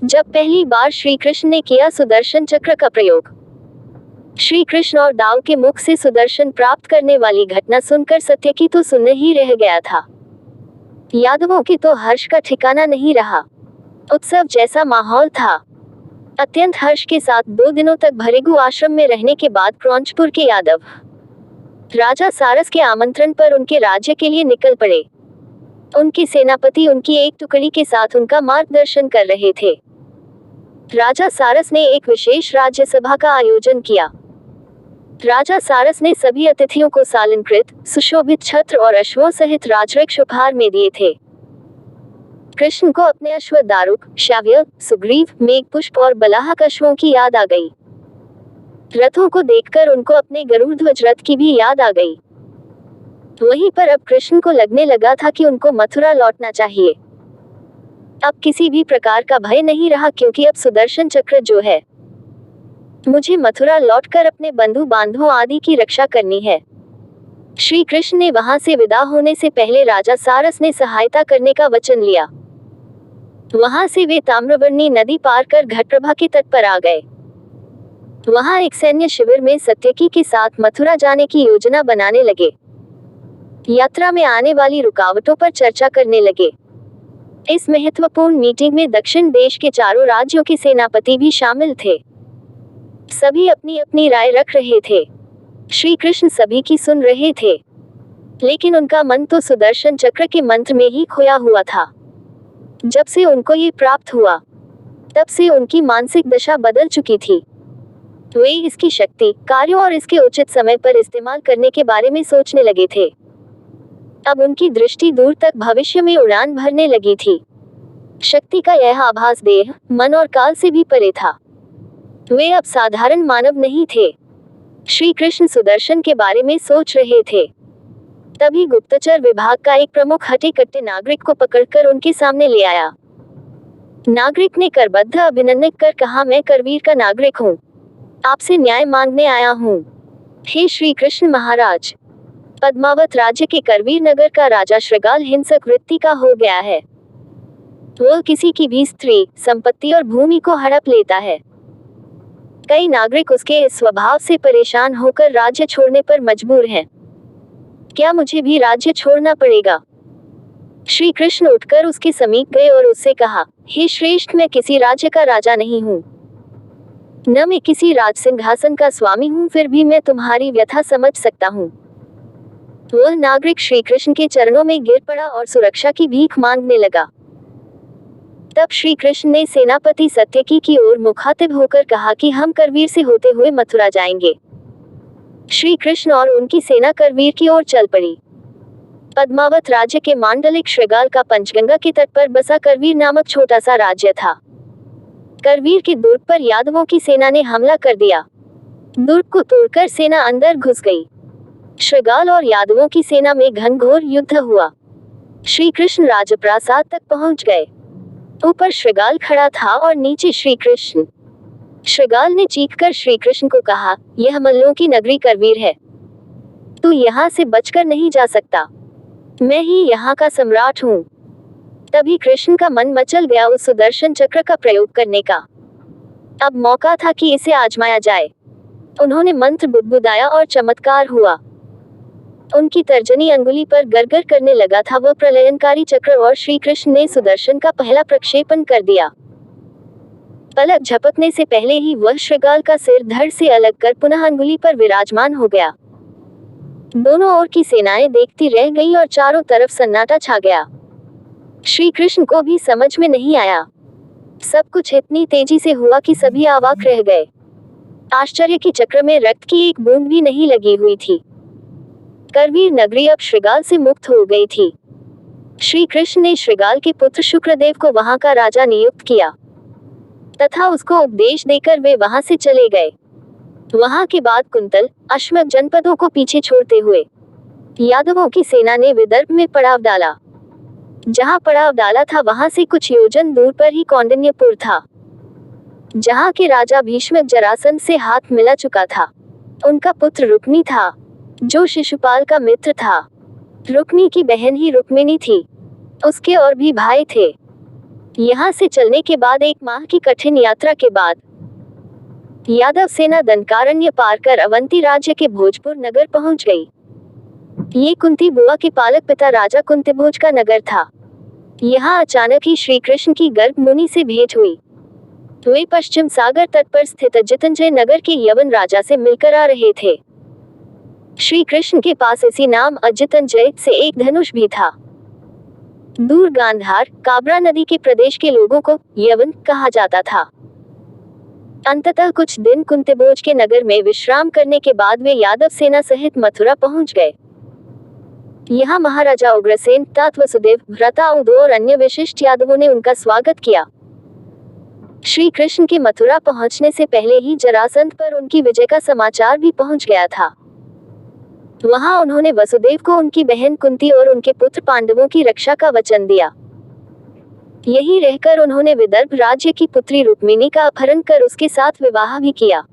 जब पहली बार श्री कृष्ण ने किया सुदर्शन चक्र का प्रयोग, श्री कृष्ण और दाव के मुख से सुदर्शन प्राप्त करने वाली घटना सुनकर सत्यकी तो सुन ही रह गया था। यादवों के तो हर्ष का ठिकाना नहीं रहा। उत्सव जैसा माहौल था। अत्यंत हर्ष के साथ 2 दिनों तक भृगु आश्रम में रहने के बाद क्रौंचपुर के यादव राजा सारस के आमंत्रण पर उनके राज्य के लिए निकल पड़े। उनके सेनापति उनकी एक टुकड़ी के साथ उनका मार्गदर्शन कर रहे थे। राजा सारस ने एक विशेष राज्य सभा का आयोजन किया। राजा सारस ने सभी अतिथियों को सालंकृत, सुशोभित छत्र और अश्वों सहित राजरक्ष उपहार में दिए थे। कृष्ण को अपने अश्व दारुक, श्याव्य, सुग्रीव, मेघपुष्प और बलाहक अश्वों की याद आ गई। रथों को देखकर उनको अपने गरुड़ध्वज रथ की भी याद आ गई। वहीं पर अब कृष्ण को लगने लगा था कि उनको मथुरा लौटना चाहिए। अब किसी भी प्रकार का भय नहीं रहा, क्योंकि अब सुदर्शन चक्र जो है, मुझे मथुरा लौटकर अपने बंधु बांधवों आदि की रक्षा करनी है। श्री कृष्ण ने वहां से विदा होने से पहले राजा सारस ने सहायता करने का वचन लिया। वहां से वे ताम्रवर्णी नदी पार कर घटप्रभा के तट पर आ गए। वहां एक सैन्य शिविर में सत्यकी के साथ मथुरा जाने की योजना बनाने लगे। यात्रा में आने वाली रुकावटों पर चर्चा करने लगे। इस महत्वपूर्ण मीटिंग में दक्षिण देश के चारों राज्यों के सेनापति भी शामिल थे। सभी अपनी अपनी राय रख रहे थे। श्री कृष्ण सभी की सुन रहे थे, लेकिन उनका मन तो सुदर्शन चक्र के मंत्र में ही खोया हुआ था। जब से उनको ये प्राप्त हुआ, तब से उनकी मानसिक दशा बदल चुकी थी। वे इसकी शक्ति, कार्यों और इसके उचित समय पर इस्तेमाल करने के बारे में सोचने लगे थे। अब उनकी दृष्टि दूर तक भविष्य में उड़ान भरने लगी थी। शक्ति का यह आभास देह, मन और काल से भी परे था। वे अब साधारण मानव नहीं थे। श्री कृष्ण सुदर्शन के बारे में सोच रहे थे। तभी गुप्तचर विभाग का एक प्रमुख हटे कट्टे नागरिक को पकड़कर उनके सामने ले आया। नागरिक ने करबद्ध अभिनंदन कर कहा, मैं करवीर का नागरिक हूँ, आपसे न्याय मांगने आया हूँ। हे श्री कृष्ण महाराज, पद्मावत राज्य के करवीर नगर का राजा श्रृगाल हिंसक वृत्ति का हो गया है। वह किसी की भी स्त्री, संपत्ति और भूमि को हड़प लेता है। कई नागरिक उसके इस स्वभाव से परेशान होकर राज्य छोड़ने पर मजबूर हैं। क्या मुझे भी राज्य छोड़ना पड़ेगा? श्री कृष्ण उठकर उसके समीप गए और उससे कहा, हे श्रेष्ठ, मैं किसी राज्य का राजा नहीं हूँ, न मैं किसी राज सिंहासन का स्वामी हूँ, फिर भी मैं तुम्हारी व्यथा समझ सकता हूँ। वह नागरिक श्री कृष्ण के चरणों में गिर पड़ा और सुरक्षा की भीख मांगने लगा। तब श्री कृष्ण ने सेनापति सत्यकी की ओर मुखातिब होकर कहा कि हम करवीर से होते हुए मथुरा जाएंगे। श्री कृष्ण और उनकी सेना करवीर की ओर चल पड़ी। पद्मावत राज्य के मांडलिक श्रृगाल का पंचगंगा के तट पर बसा करवीर नामक छोटा सा राज्य था। करवीर के दुर्ग पर यादवों की सेना ने हमला कर दिया। दुर्ग को तोड़कर सेना अंदर घुस गई। श्रृगाल और यादवों की सेना में घनघोर युद्ध हुआ। श्री कृष्ण राजप्रासाद तक पहुंच गए। ऊपर श्रृगाल खड़ा था और नीचे श्री कृष्ण। श्रृगाल ने चीखकर श्री कृष्ण को कहा, यह मल्लों की नगरी करवीर है, तू यहाँ से बचकर नहीं जा सकता, मैं ही यहाँ का सम्राट हूँ। तभी कृष्ण का मन मचल गया उस सुदर्शन चक्र का प्रयोग करने का। अब मौका था कि इसे आजमाया जाए। उन्होंने मंत्र बुदबुदाया और चमत्कार हुआ। उनकी तर्जनी अंगुली पर गरगर करने लगा था वह प्रलयनकारी चक्र और श्री कृष्ण ने सुदर्शन का पहला प्रक्षेपण कर दिया। पलक झपकने से पहले ही वह श्रृगाल का सिर धड़ से अलग कर पुनः अंगुली पर विराजमान हो गया। दोनों ओर की सेनाएं देखती रह गईं और चारों तरफ सन्नाटा छा गया। श्री कृष्ण को भी समझ में नहीं आया। सब कुछ इतनी तेजी से हुआ कि सभी अवाक रह गए। आश्चर्य के चक्र में रक्त की एक बूंद भी नहीं लगी हुई थी। करवीर नगरी अब श्रृगाल से मुक्त हो गई थी। श्री कृष्ण ने श्रृगाल के पुत्र शुक्रदेव को वहां का राजा नियुक्त किया तथा उसको उपदेश देकर वे वहां से चले गए। वहां के बाद कुंतल, अश्मक जनपदों को पीछे छोड़ते हुए यादवों की सेना ने विदर्भ में पड़ाव डाला। जहां पड़ाव डाला था वहां से कुछ योजन दूर पर ही कौंडिन्यपुर था, जहां के राजा भीष्मक जरासंध से हाथ मिला चुका था। उनका पुत्र रुक्मी था, जो शिशुपाल का मित्र था। रुक्मी की बहन ही रुक्मिणी थी। उसके और भी भाई थे। यहाँ से चलने के बाद 1 माह की कठिन यात्रा के बाद यादव सेना दंडकारण्य पार कर अवंती राज्य के भोजपुर नगर पहुंच गई। ये कुंती बुआ के पालक पिता राजा कुंतीभोज का नगर था। यहाँ अचानक ही श्री कृष्ण की गर्भ मुनि से भेंट हुई। वे पश्चिम सागर तट पर स्थित जितंजय नगर के यवन राजा से मिलकर आ रहे थे। श्री कृष्ण के पास इसी नाम अजितंजय से एक धनुष भी था। दूर गांधार काबरा नदी के प्रदेश के लोगों को यवन कहा जाता था। अंततः कुछ दिन कुंतीभोज के नगर में विश्राम करने के बाद वे यादव सेना सहित मथुरा पहुंच गए। यहाँ महाराजा उग्रसेन, तात वसुदेव, भ्राता और अन्य विशिष्ट यादवों ने उनका स्वागत किया। श्री कृष्ण के मथुरा पहुंचने से पहले ही जरासंध पर उनकी विजय का समाचार भी पहुंच गया था। वहां उन्होंने वसुदेव को उनकी बहन कुंती और उनके पुत्र पांडवों की रक्षा का वचन दिया। यहीं रहकर उन्होंने विदर्भ राज्य की पुत्री रुक्मिणी का अपहरण कर उसके साथ विवाह भी किया।